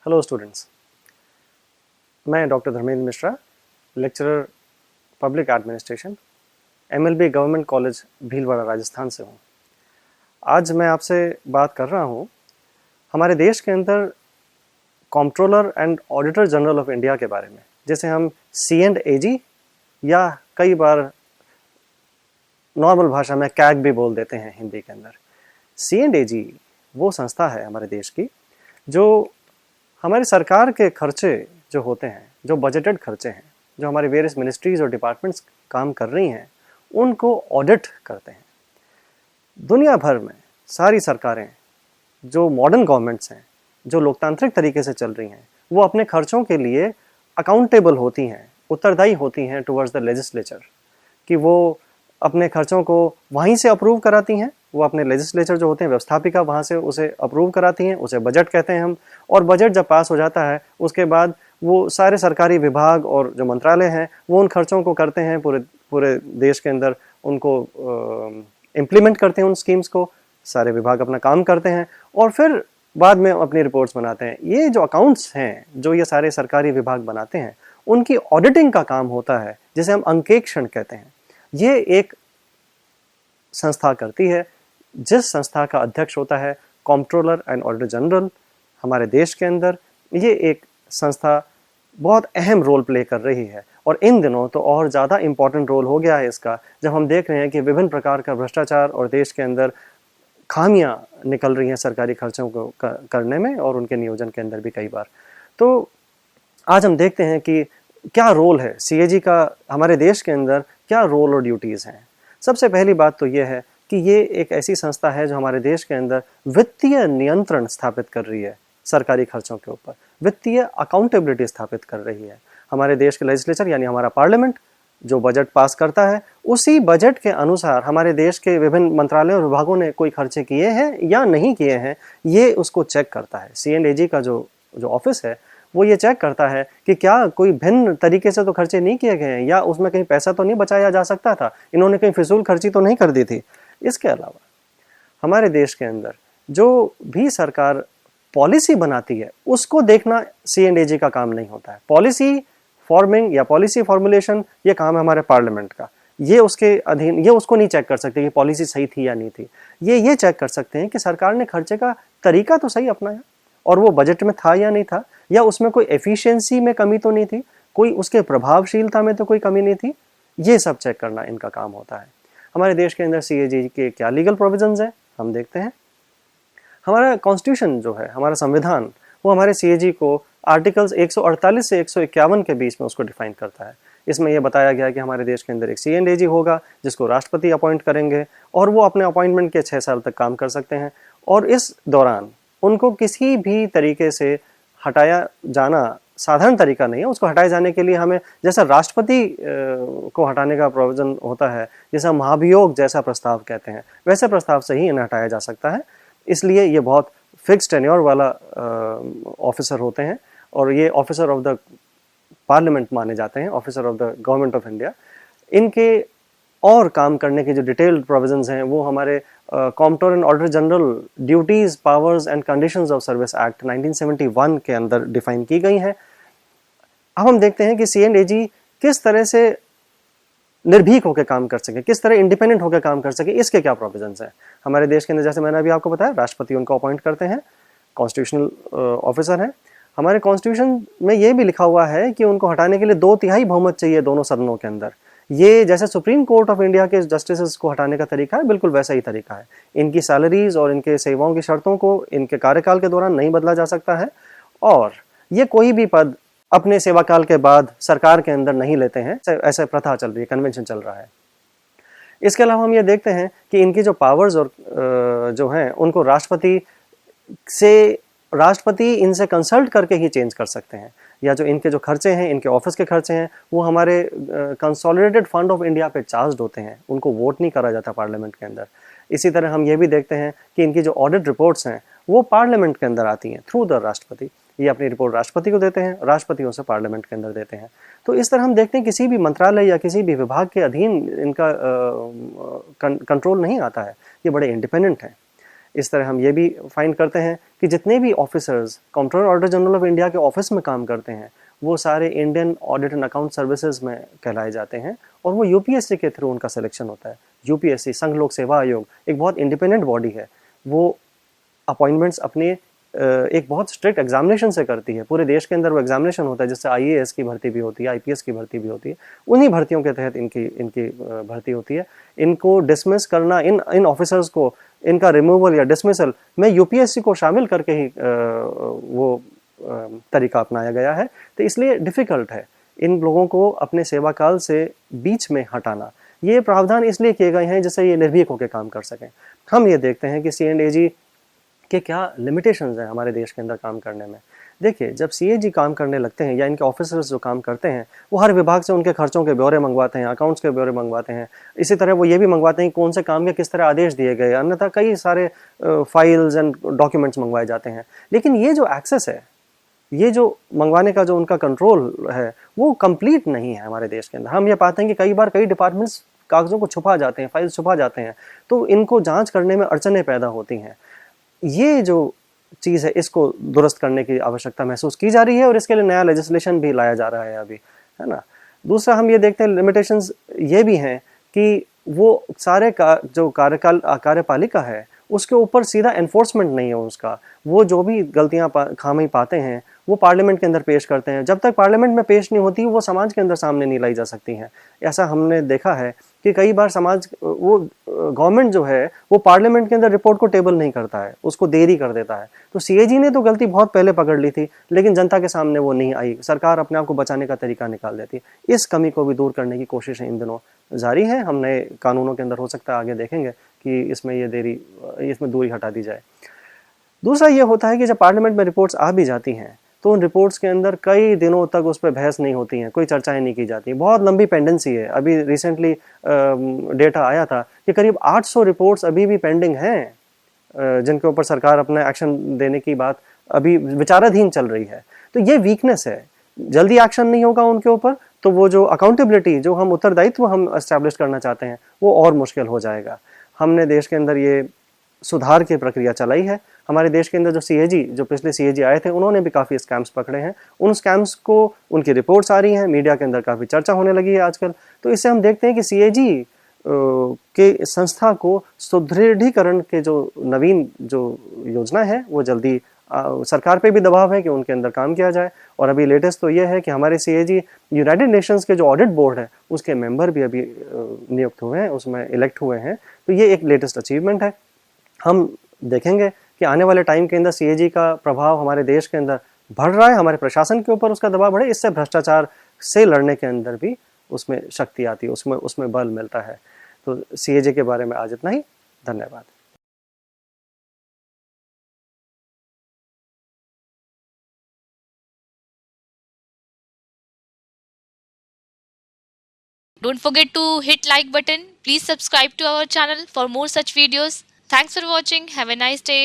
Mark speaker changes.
Speaker 1: Hello students, मैं doctor Dharmendra Mishra, lecturer public administration, MLB government college Bhilwara Rajasthan से हूँ। आज मैं आपसे बात कर रहा हूँ हमारे देश के अंदर controller and auditor general of India के बारे में, जिसे हम C&AG या कई बार नॉर्मल भाषा में कैग भी बोल देते हैं हिंदी के अंदर। C&AG वो संस्था है हमारे देश की जो हमारी सरकार के खर्चे जो होते हैं, जो बजटेड खर्चे हैं, जो हमारी वेरियस मिनिस्ट्रीज और डिपार्टमेंट्स काम कर रही हैं, उनको ऑडिट करते हैं। दुनिया भर में सारी सरकारें जो मॉडर्न गवर्नमेंट्स हैं, जो लोकतांत्रिक तरीके से चल रही हैं, वो अपने खर्चों के लिए अकाउंटेबल होती हैं, उत्तरदायी होती हैं टुवर्ड्स द लेजिस्लेचर, कि वो अपने खर्चों को वहीं से अप्रूव कराती हैं। वो अपने लेजिस्लेचर जो होते हैं, व्यवस्थापिका, वहाँ से उसे अप्रूव कराती हैं, उसे बजट कहते हैं हम। और बजट जब पास हो जाता है उसके बाद वो सारे सरकारी विभाग और जो मंत्रालय हैं वो उन खर्चों को करते हैं, पूरे देश के अंदर उनको इम्प्लीमेंट करते हैं, उन स्कीम्स को। सारे विभाग अपना काम करते हैं और फिर बाद में अपनी रिपोर्ट्स बनाते हैं। ये जो अकाउंट्स हैं जो ये सारे सरकारी विभाग बनाते हैं, उनकी ऑडिटिंग का काम होता है, जिसे हम अंकेक्षण कहते हैं। ये एक संस्था करती है, जिस संस्था का अध्यक्ष होता है कंट्रोलर एंड ऑडिटर जनरल हमारे देश के अंदर। ये एक संस्था बहुत अहम रोल प्ले कर रही है और इन दिनों तो और ज़्यादा इम्पॉर्टेंट रोल हो गया है इसका, जब हम देख रहे हैं कि विभिन्न प्रकार का भ्रष्टाचार और देश के अंदर खामियां निकल रही हैं सरकारी खर्चों को करने में और उनके नियोजन के अंदर भी कई बार। तो आज हम देखते हैं कि क्या रोल है CAG का हमारे देश के अंदर, क्या रोल और ड्यूटीज़ हैं। सबसे पहली बात तो ये है कि ये एक ऐसी संस्था है जो हमारे देश के अंदर वित्तीय नियंत्रण स्थापित कर रही है सरकारी खर्चों के ऊपर, वित्तीय अकाउंटेबिलिटी स्थापित कर रही है। हमारे देश के लेजिस्लेचर यानी हमारा पार्लियामेंट जो बजट पास करता है, उसी बजट के अनुसार हमारे देश के विभिन्न मंत्रालयों और विभागों ने कोई खर्चे किए हैं या नहीं किए हैं, ये उसको चेक करता है। C&AG का जो ऑफिस है वो ये चेक करता है कि क्या कोई भिन्न तरीके से तो खर्चे नहीं किए गए हैं, या उसमें कहीं पैसा तो नहीं बचाया जा सकता था, इन्होंने कहीं फिजूल खर्ची तो नहीं कर दी थी। इसके अलावा हमारे देश के अंदर जो भी सरकार पॉलिसी बनाती है उसको देखना C&AG का काम नहीं होता है। पॉलिसी फॉर्मिंग या पॉलिसी फॉर्मुलेशन ये काम है हमारे पार्लियामेंट का। ये उसके अधीन, ये उसको नहीं चेक कर सकते कि पॉलिसी सही थी या नहीं थी। ये चेक कर सकते हैं कि सरकार ने खर्चे का तरीका तो सही अपनाया और वो बजट में था या नहीं था, या उसमें कोई एफिशिएंसी में कमी तो नहीं थी, कोई उसके प्रभावशीलता में तो कोई कमी नहीं थी। ये सब चेक करना इनका काम होता है। हमारे देश के अंदर C&AG के क्या लीगल प्रोविजंस हैं हम देखते हैं। हमारा कॉन्स्टिट्यूशन जो है, हमारा संविधान, वो हमारे C&AG को आर्टिकल्स 148 से 151 के बीच में उसको डिफाइन करता है। इसमें यह बताया गया है कि हमारे देश के अंदर एक C&AG होगा जिसको राष्ट्रपति अपॉइंट करेंगे और वो अपने अपॉइंटमेंट के 6 साल तक काम कर सकते हैं और इस दौरान उनको किसी भी तरीके से हटाया जाना साधारण तरीका नहीं है। उसको हटाए जाने के लिए हमें, जैसा राष्ट्रपति को हटाने का प्रोविजन होता है, जैसा महाभियोग जैसा प्रस्ताव कहते हैं, वैसे प्रस्ताव से ही इन्हें हटाया जा सकता है। इसलिए ये बहुत फिक्स टेन्योर वाला ऑफिसर होते हैं और ये ऑफिसर ऑफ द पार्लियामेंट माने जाते हैं, officer of the government of India. इनके और काम करने के जो डिटेल्ड प्रोविजंस हैं वो हमारे controller and auditor general duties, powers and conditions of service act 1971 के अंदर डिफाइन की गई हैं। अब हम देखते हैं कि C&AG किस तरह से निर्भीक होकर काम कर सके, किस तरह इंडिपेंडेंट होकर काम कर सके, इसके क्या प्रोविजंस हैं। हमारे देश के अंदर, जैसे मैंने अभी आपको बताया, राष्ट्रपति उनको अपॉइंट करते हैं, कॉन्स्टिट्यूशनल ऑफिसर हैं। हमारे कॉन्स्टिट्यूशन में ये भी लिखा हुआ है कि उनको हटाने के लिए 2/3 बहुमत चाहिए दोनों सदनों के अंदर। ये जैसे सुप्रीम कोर्ट ऑफ इंडिया के जस्टिस को हटाने का तरीका है, बिल्कुल वैसा ही तरीका है। इनकी सैलरीज और इनके सेवाओं की शर्तों को इनके कार्यकाल के दौरान नहीं बदला जा सकता है और ये कोई भी पद अपने सेवा काल के बाद सरकार के अंदर नहीं लेते हैं। ऐसे प्रथा चल रही है, कन्वेंशन चल रहा है। इसके अलावा हम ये देखते हैं कि इनकी जो पावर्स और जो हैं उनको राष्ट्रपति इनसे कंसल्ट करके ही चेंज कर सकते हैं, या जो इनके जो खर्चे हैं, इनके ऑफिस के खर्चे हैं, वो हमारे कंसोलिडेटेड फंड ऑफ इंडिया पे चार्ज होते हैं, उनको वोट नहीं करा जाता पार्लियामेंट के अंदर। इसी तरह हम ये भी देखते हैं कि इनकी जो ऑडिट रिपोर्ट्स हैं वो पार्लियामेंट के अंदर आती हैं थ्रू द राष्ट्रपति। ये अपनी रिपोर्ट राष्ट्रपति को देते हैं, राष्ट्रपति उसे पार्लियामेंट के अंदर देते हैं। तो इस तरह हम देखते हैं किसी भी मंत्रालय या किसी भी विभाग के अधीन इनका कंट्रोल नहीं आता है, ये बड़े इंडिपेंडेंट हैं। इस तरह हम ये भी फाइंड करते हैं कि जितने भी officers controller auditor general of India के ऑफिस में काम करते हैं वो सारे Indian audit and account services में कहलाए जाते हैं और वो यूपीएससी के थ्रू उनका सिलेक्शन होता है। यूपीएससी संघ लोक सेवा आयोग एक बहुत इंडिपेंडेंट बॉडी है, वो अपॉइंटमेंट्स अपने एक बहुत स्ट्रिक्ट एग्जामिनेशन से करती है। पूरे देश के अंदर वो एग्जामिनेशन होता है, जिससे आईएएस की भर्ती भी होती है, आईपीएस की भर्ती भी होती है। उन्हीं भर्तियों के तहत इनकी इनकी भर्ती होती है। इनको डिसमिस करना, इन ऑफिसर्स को इनका रिमूवल या डिसमिसल में यूपीएससी को शामिल करके ही वो तरीका अपनाया गया है। तो इसलिए डिफिकल्ट है इन लोगों को अपने सेवा काल से बीच में हटाना। ये प्रावधान इसलिए किए गए हैं जिससे ये निर्भीक होकर काम कर सकें। हम ये देखते हैं कि सीएंडएजी के क्या लिमिटेशंस हैं हमारे देश के अंदर काम करने में। देखिए, जब सीएजी काम करने लगते हैं या इनके ऑफिसर्स जो काम करते हैं वो हर विभाग से उनके खर्चों के ब्यौरे मंगवाते हैं, अकाउंट्स के ब्यौरे मंगवाते हैं। इसी तरह वो ये भी मंगवाते हैं कि कौन से काम के किस तरह आदेश दिए गए, अन्यथा कई सारे फाइल्स एंड डॉक्यूमेंट्स मंगवाए जाते हैं। लेकिन ये जो एक्सेस है, ये जो मंगवाने का जो उनका कंट्रोल है वो कंप्लीट नहीं है हमारे देश के अंदर। हम ये पाते हैं कि कई बार कई डिपार्टमेंट्स कागजों को छुपा जाते हैं, फाइल्स छुपा जाते हैं, तो इनको जांच करने में अड़चनें पैदा होती हैं। ये जो चीज़ है इसको दुरुस्त करने की आवश्यकता महसूस की जा रही है और इसके लिए नया लेजिस्लेशन भी लाया जा रहा है अभी, है ना। दूसरा हम ये देखते हैं लिमिटेशंस ये भी हैं कि वो सारे का जो कार्यपालिका है उसके ऊपर सीधा एनफोर्समेंट नहीं है उसका। वो जो भी गलतियां खामी पाते हैं वो पार्लियामेंट के अंदर पेश करते हैं। जब तक पार्लियामेंट में पेश नहीं होती वो समाज के अंदर सामने नहीं लाई जा सकती हैं। ऐसा हमने देखा है कि कई बार गवर्नमेंट जो है वो पार्लियामेंट के अंदर रिपोर्ट को टेबल नहीं करता है, उसको देरी कर देता है। तो सीएजी ने तो गलती बहुत पहले पकड़ ली थी, लेकिन जनता के सामने वो नहीं आई। सरकार अपने आप को बचाने का तरीका निकाल देती है। इस कमी को भी दूर करने की कोशिशें इन दिनों जारी है। हम नए कानूनों के अंदर हो सकता है आगे देखेंगे कि इसमें दूरी हटा दी जाए। दूसरा ये होता है कि जब पार्लियामेंट में रिपोर्ट्स आ भी जाती हैं तो उन रिपोर्ट्स के अंदर कई दिनों तक उस पर बहस नहीं होती है, कोई चर्चाएं नहीं की जाती, बहुत लंबी पेंडेंसी है। अभी रिसेंटली डेटा आया था कि करीब 800 रिपोर्ट्स अभी भी पेंडिंग हैं, जिनके ऊपर सरकार अपना एक्शन देने की बात अभी विचाराधीन चल रही है। तो ये वीकनेस है, जल्दी एक्शन नहीं होगा उनके ऊपर तो वो जो अकाउंटेबिलिटी, जो हम उत्तरदायित्व हम एस्टैब्लिश करना चाहते हैं वो और मुश्किल हो जाएगा। हमने देश के अंदर ये सुधार की प्रक्रिया चलाई है। हमारे देश के अंदर जो पिछले सीएजी आए थे उन्होंने भी काफ़ी स्कैम्स पकड़े हैं। उन स्कैम्स को उनकी रिपोर्ट्स आ रही हैं, मीडिया के अंदर काफ़ी चर्चा होने लगी है आजकल। तो इससे हम देखते हैं कि सीएजी के संस्था को सुदृढ़ीकरण के जो नवीन जो योजना है वो जल्दी सरकार पे भी दबाव है कि उनके अंदर काम किया जाए। और अभी लेटेस्ट तो ये है कि हमारे सीएजी यूनाइटेड नेशंस के जो ऑडिट बोर्ड है उसके मेंबर भी अभी नियुक्त हुए हैं, उसमें इलेक्ट हुए हैं। तो ये एक लेटेस्ट अचीवमेंट है। हम देखेंगे कि आने वाले टाइम के अंदर सीएजी का प्रभाव हमारे देश के अंदर बढ़ रहा है, हमारे प्रशासन के ऊपर उसका दबाव बढ़े, इससे भ्रष्टाचार से लड़ने के अंदर भी उसमें शक्ति आती है, उसमें बल मिलता है। तो सीएजी के बारे में आज इतना ही। धन्यवाद।
Speaker 2: Don't forget to hit like button. Please subscribe to our channel for more such videos. Thanks for watching. Have a nice day.